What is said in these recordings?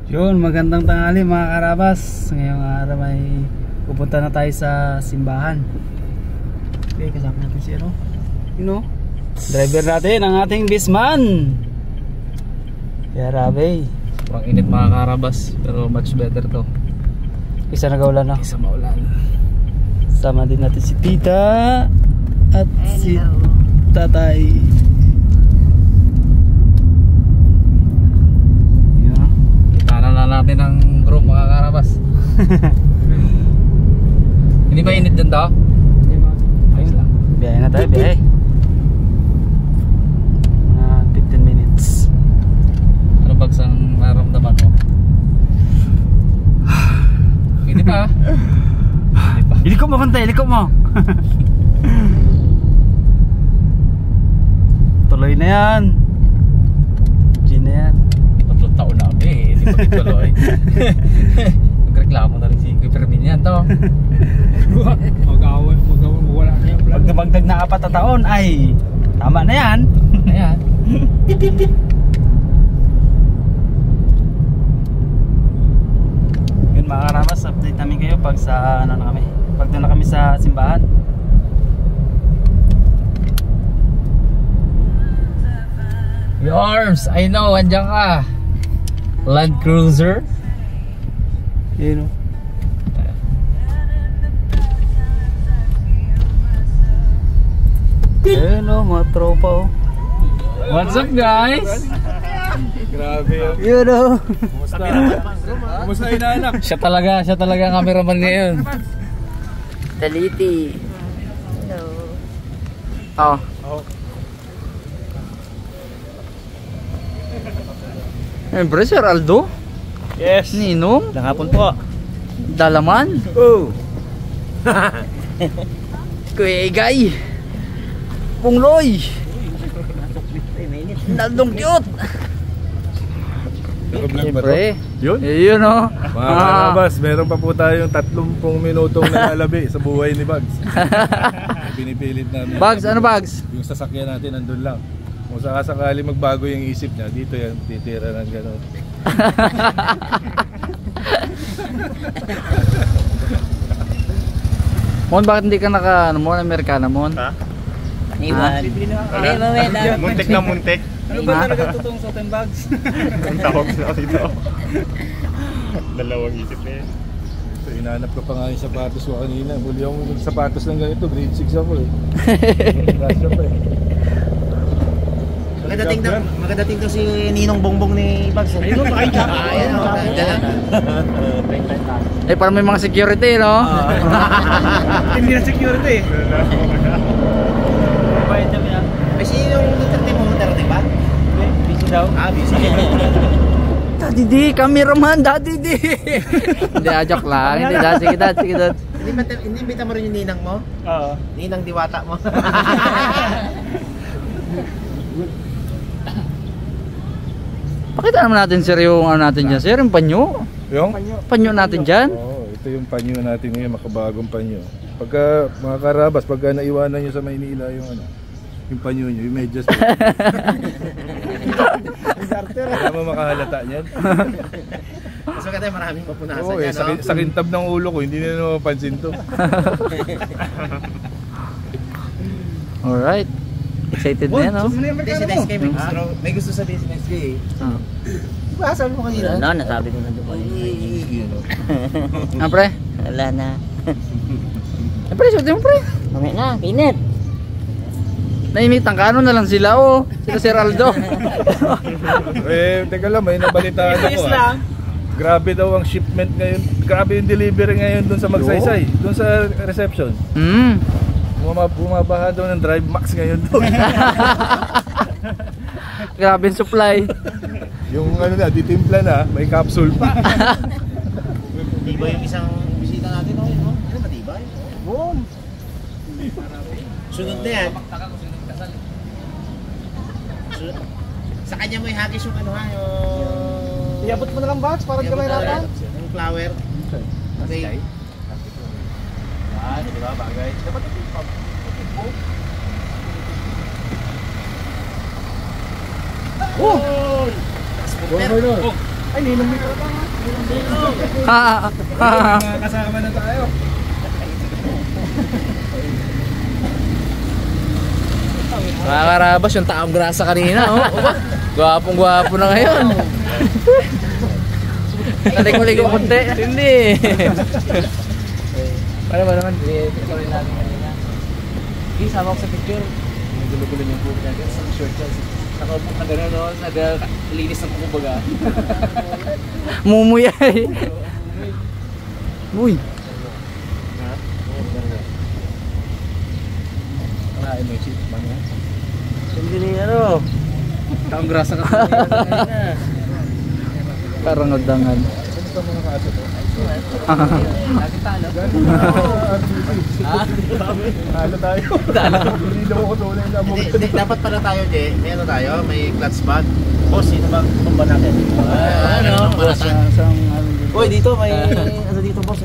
Yun, magandang tanghali mga karabas. Ngayong araw ay pupunta na tayo sa simbahan. Okay, kasama natin si Ero. Driver natin, ang ating bisman. Kaya Rabe. Sobrang init mga karabas, pero much better to. Isa nagaulan na. Isa maulan. Sama din natin si Tita at si Tatay. Kita na natin ang room mga karabas. Hindi ba init dun to? Ayos lang. Biyahe na tayo, biyahe. 15 minutes. Ano bags ang naramdaman mo? Hindi pa. Hindi pa. Iliko mo kanta, iliko mo. Tuloy na yan. G na yan. 3 taon na kami, hindi pa tuloy. Nagreklamo na rin si Kupermin yan to. Mag-awan, wala na yung plan. Pag nabagdag na 4 na taon, ay tama na yan. Ayan. Yun mga karabas, update namin kayo pag sa ano na kami. Pag doon na kami sa simbahan. Yorms, I know, andyan ka. Land Cruiser. Yun o. Yun o, mga tropa o. What's up guys? Grabe yun. Yun o. Kumusta inaanak? Siya talaga ang cameraman ngayon. Taliti. Hello. Oh. Siyempre, Sir Aldo. Yes. Ninong. Nakapon po. Dalaman. Oh. Kuya Igay. Pungloy. Naldong cute. Siyempre. Yun? Yun o. Mga karabas, meron pa po tayong 30 minutong nalalabi sa buhay ni Bugs. Pinipilit namin. Bugs, ano Bugs? Yung sasakyan natin nandun lang. Kung sakasakali magbago yung isip niya, dito yan, titira ng gano'n. Mon, bakit hindi ka naka, ano mo, Amerikana Mon? Ha? Iwan. Muntik na muntik. Ano ba talaga totoong Soten Bugs? Ang tawag na dito. Dalawang isip na yan. So, inanap ko pa nga yung sapatos ko kanina. Muli akong sapatos lang ganito, grade 6 ako eh. Rasya pa eh. Magadating to si Ninong Bongbong ni Bugs. Ayun, ayan. Eh, parang may mga security, no? Hindi na security. Bayad kami ah. May sino yung Duterte mo darating ba? Busy daw. Busy. Daddy D, cameraman, Daddy D. Hindi, joke lang. Hindi, sige dad. Hindi imbita mo rin yung ninang mo? Oo. Ninang diwata mo. Pakita naman natin sir yung ano natin dyan. Sir, yung panyo. Yung? Panyo natin dyan. Oo, ito yung panyo natin ngayon, makabagong panyo. Pagka mga karabas, pagka naiwanan nyo sa Maynila yung ano, yung panyo nyo, yung medyas nyo. Kaya mo makahalata niyan. Mas maganda maraming papunasan Oo, yan, no? sa kintab ng ulo ko, hindi nila mapansin to. Alright. Excited na yan, no? Hindi, si Next Guy may gusto sabihin si Next Guy eh. Diba, sabi mo kanina? Wala na, nasabi ko na doon. Ah, pre? Wala na. Eh, pre, suti mo, pre. Mamaya na, kinit. Naimitan ka, ano na lang sila, oh. Sila Sir Aldo. Teka lang, may nabalitaan ako. Grabe daw ang shipment ngayon. Grabe yung delivery ngayon dun sa Magsaysay, dun sa reception. Bumabaha daw ng Drive Max ngayon doon. Grabe yung supply. Yung ano na, ditimpla na, may capsule pa. Matibay yung isang bisita natin, no? Ano matibay? Boom! Sunod na yan. Sa kanya mo ihagis yung ano ha, yung... Iabot mo na lang box para kamay natin. Yung flower. Okay. Di ba bagay? Dapat ito yung Oh! Governor! Ay, ninong dito lang. Kasama na tayo. Mga karabas, yung taong grasa kanina, oh. Gwapong-gwapo na ngayon. Nalig-malig ko konti. Hindi. Para ba naman? Ito rin namin kanina. Sama ko sa picture. Gulo-gulo yung buhok natin. Sa short yan. Nakaupo na gano'n, no? Naglinis ng kukumbaga. Mumuyay. Uy. Ay, may chip man yan. Hindi ni ano. Taong grasa ka kanina. Parang agdangan. Ano ba mga kaso to? Lagi talo. Talo tayo. Hindi daw ako tuloy na mo. Hindi, dapat pala tayo, Je. May ano tayo, may clutch bag. Boss, sino bang tumba natin? Ano? Uy, dito may ano dito, boss.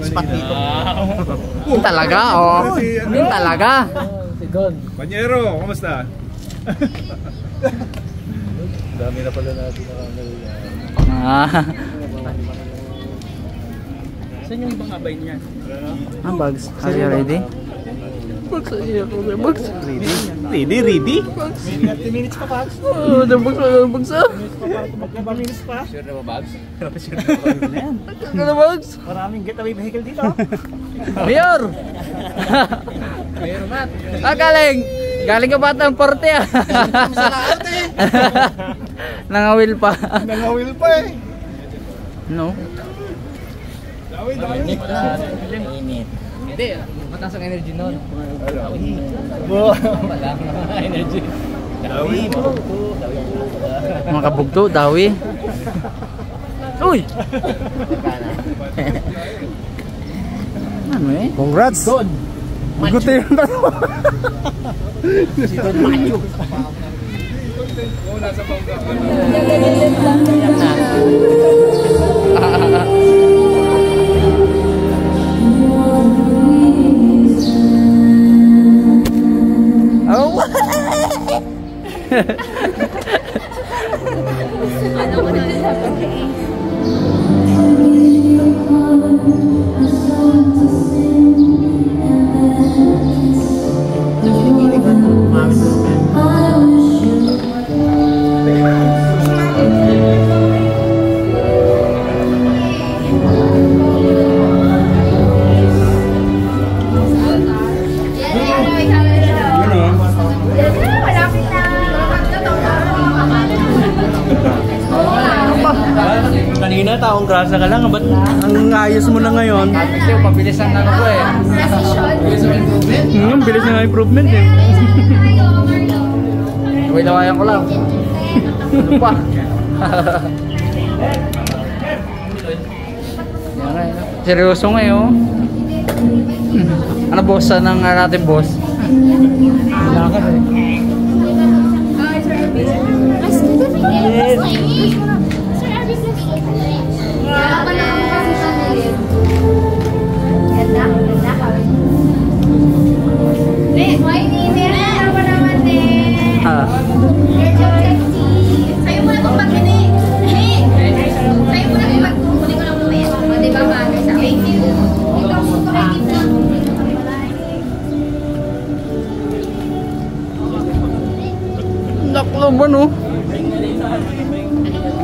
Spot dito. Yun talaga, oh. Yun talaga. Si Don. Panyero, kumusta? Dami na pala natin na Saan yung ibang abay niya? Ang bags. Are you ready? Bags. Ready? 30 minutes pa, Pags. Oh, bags. Magkaba minutes pa. Sure na ba, Bags? Ano bags? Maraming getaway vehicle dito. Mayor! Mayor Matt. Galing ka ba ng porte ah? Sa lahat eh. Nangawil pa. Nangawil pa eh. No? Init. Hindi, mataas ang energy nun. Wala kang energy. Dawi. Mga kabugto, dawi. Uy! Ano eh? Congrats! Don. Maguti yung dalawa. Si Don Macho. Oo, nasa bangka ka Oh! Ano ko na sasabihin? Kanina taong grasa ka lang, ba't ang ayos mo na ngayon? Kasi pabilis ang ano ko eh. Pabilis ang improvement. Bilis na improvement eh. Lawayan ko lang. Ano pa? Seryoso ngayon. Ano boss? Saan ang natin boss? Lakad eh. Sa'yo mo na itong pag-ini. Sa'yo mo na itong pag-huli ko lang mamaya. O, diba bagay sa akin? Ikaw mo ito kay Kim lang. Naklo ba no?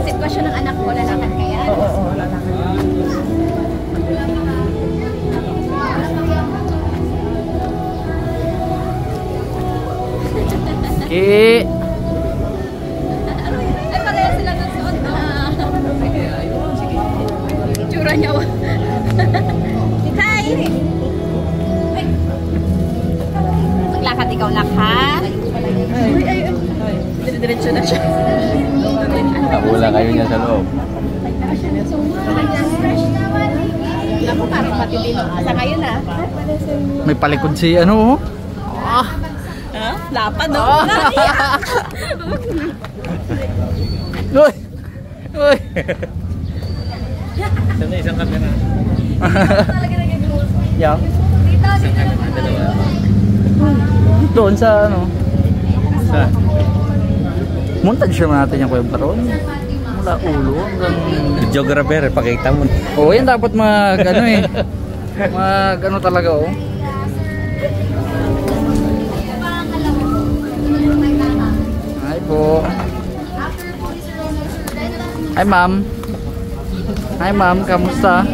Sitwasyon ng anak ko, lalakad kaya? Oo, lalakad. Ki. Ay, pareha sila ng suot na. Itsura niya. Hi! Ay. Maglakad ikaw lang, ha? Ay. Diretso na siya. Wala kayo niya sa loob. Ako parang matitino. Sa ngayon, ha? May palikod si ano oh. Ha? Lapad, no? Uy! Uy! Isang kamera. Talaga nag-group. Yeah. Dito. Doon sa ano? Sa montage naman natin yung Kuya Baron. mula ulo hanggang... Geographer, pakita mo. Oo, yan dapat mag ano eh. Mag ano talaga oh. Hi po. Hi ma'am. Hi ma'am, kamusta?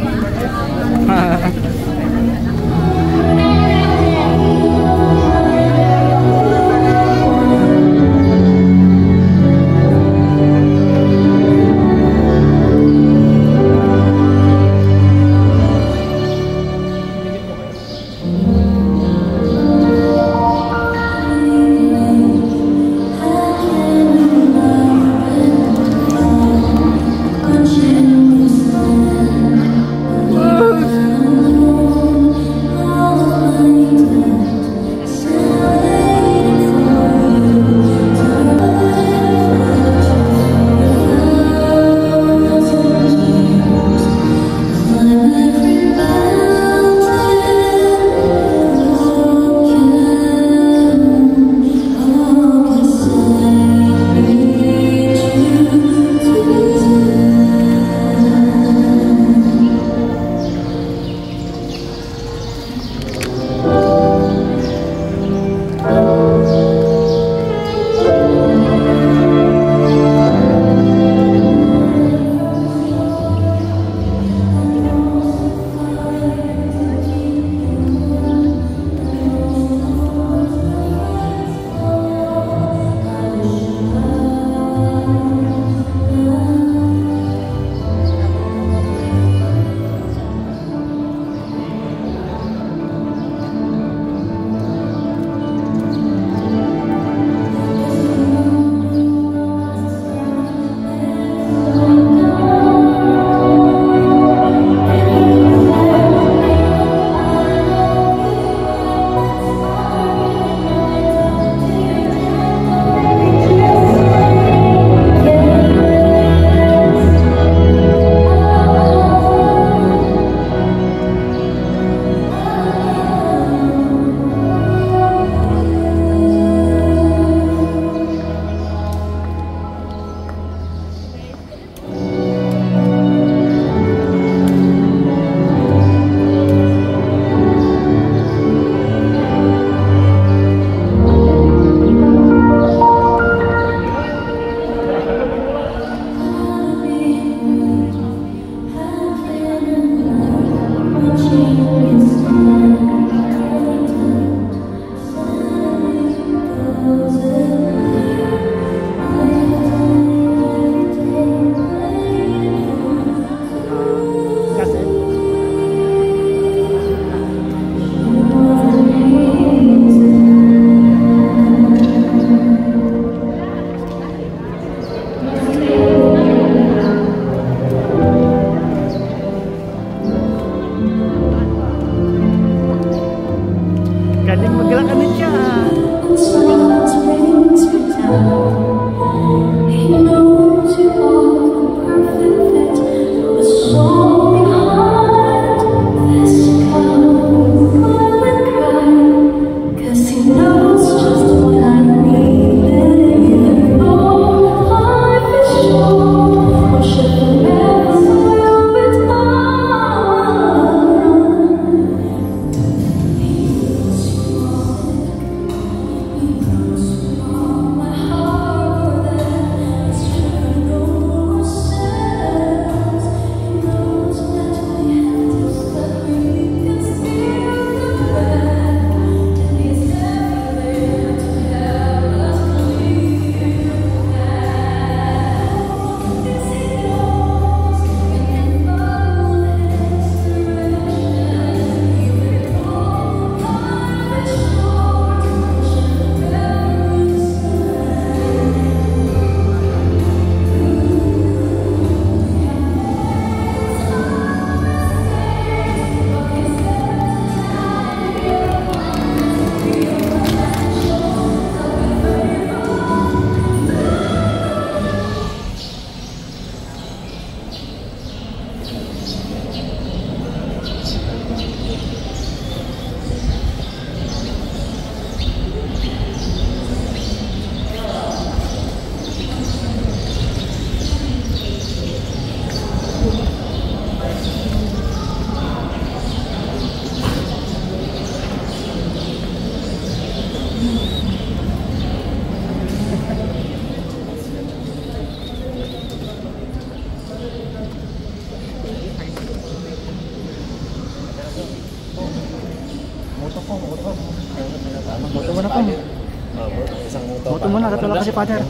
muna, katulad kasi father.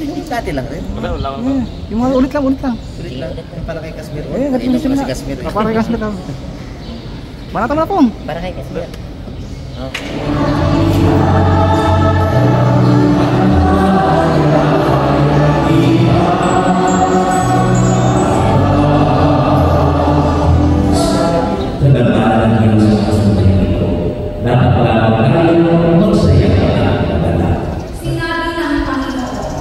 Hindi dati lang rin. Wala ko. Yung mga ulit lang. Ulit lang. Yung para kay Kasmir. Ganito Ito pala na. si Kasmir. Para kay Kasmir lang. Banatan mo na pong. Para kay Kasmir. Sinabi ng Panginoon,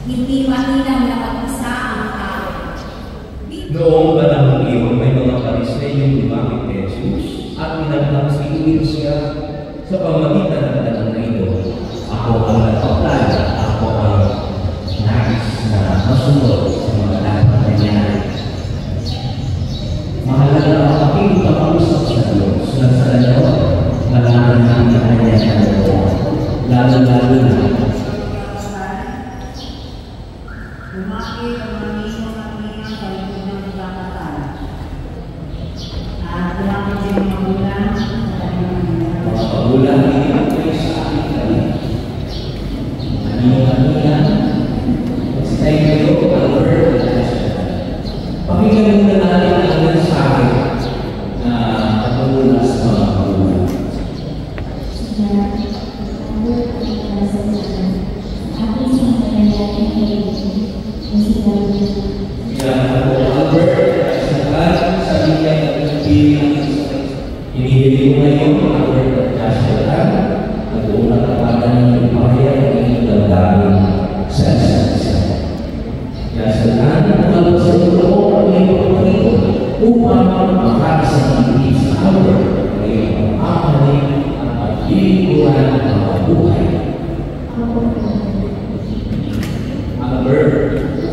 hindi mahinang na mag-isa ang tao. Noong panahon iyon, may mga Pariseyong lumapit kay Jesus at pinagtang siya sa pamagitan ng tanong na ito. Ako ang nagpaplan, ako ang nais na masunod sa mga dapat na nangyari. Mahalaga ang aking pag-usap sa Diyos na sa Dalawa, malaman namin ang kanyang nagawa, lalo-lalo na Bulan ini ay sa akin kayo. Kanina, sa inyo, Albert, pakinggan muna natin ang mensahe na patulong sa mga bulan. Albert, sa bigyan ng Hinihili ko ngayon ang aking pagkasyalan at unang kapanan ng pahayag ng inyong damdamin sa isa't isa. Kasalan ang alam sa inyo ang iyong pagpapalito upang makasangili sa Albert ay ang pangamanin at pagliliguran ng mga buhay. Albert,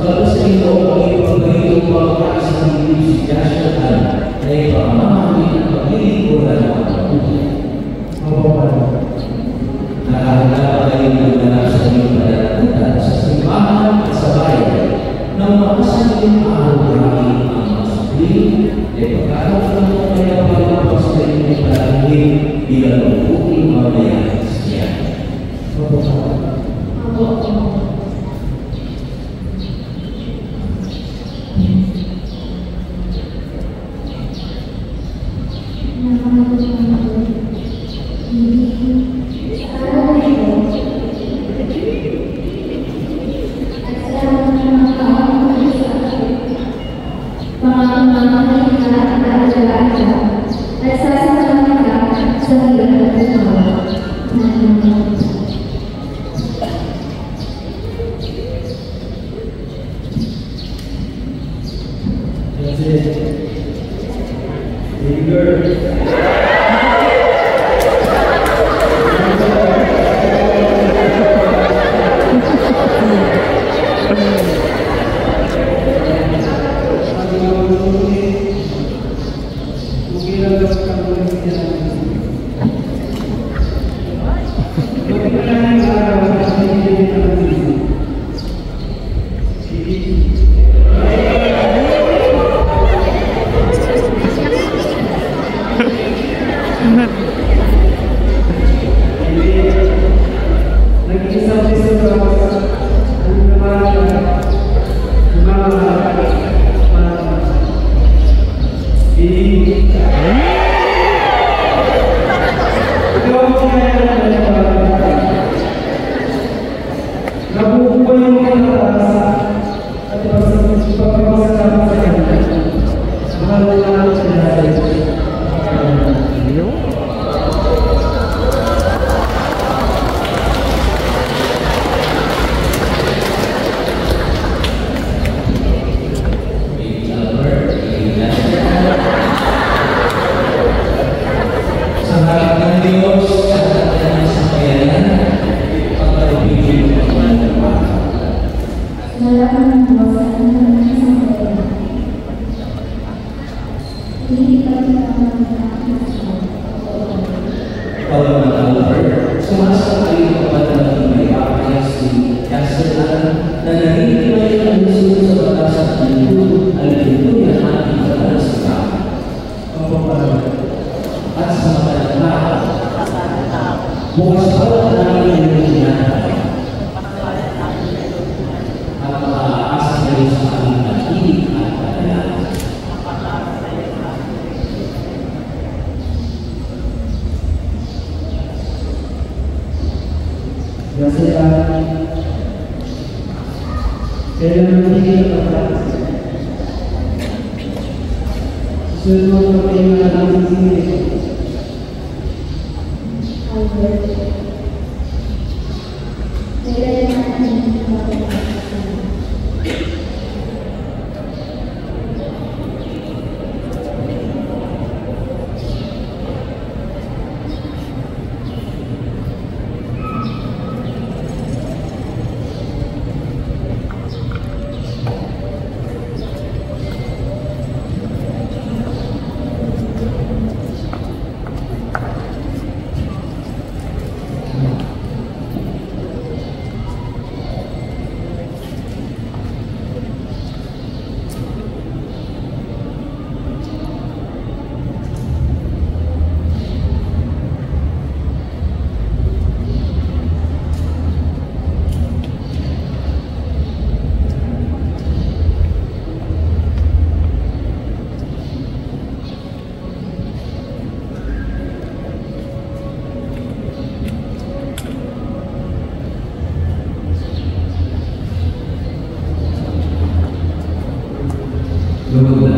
alam sa inyo ang iyong pagpapalito upang makasangili si Joshua ay pangamanin at pagliliguran ng mga buhay. Nakahanda kayo magganap sa inyong pananagutan sa simbahan at sa bayan ng makasaling araw-araw ang mga sabihin ay pagkakaroon ng kaya pagkakaroon sa inyong pananagutan bilang mabuting mamayan ng Kristiyan. Lord,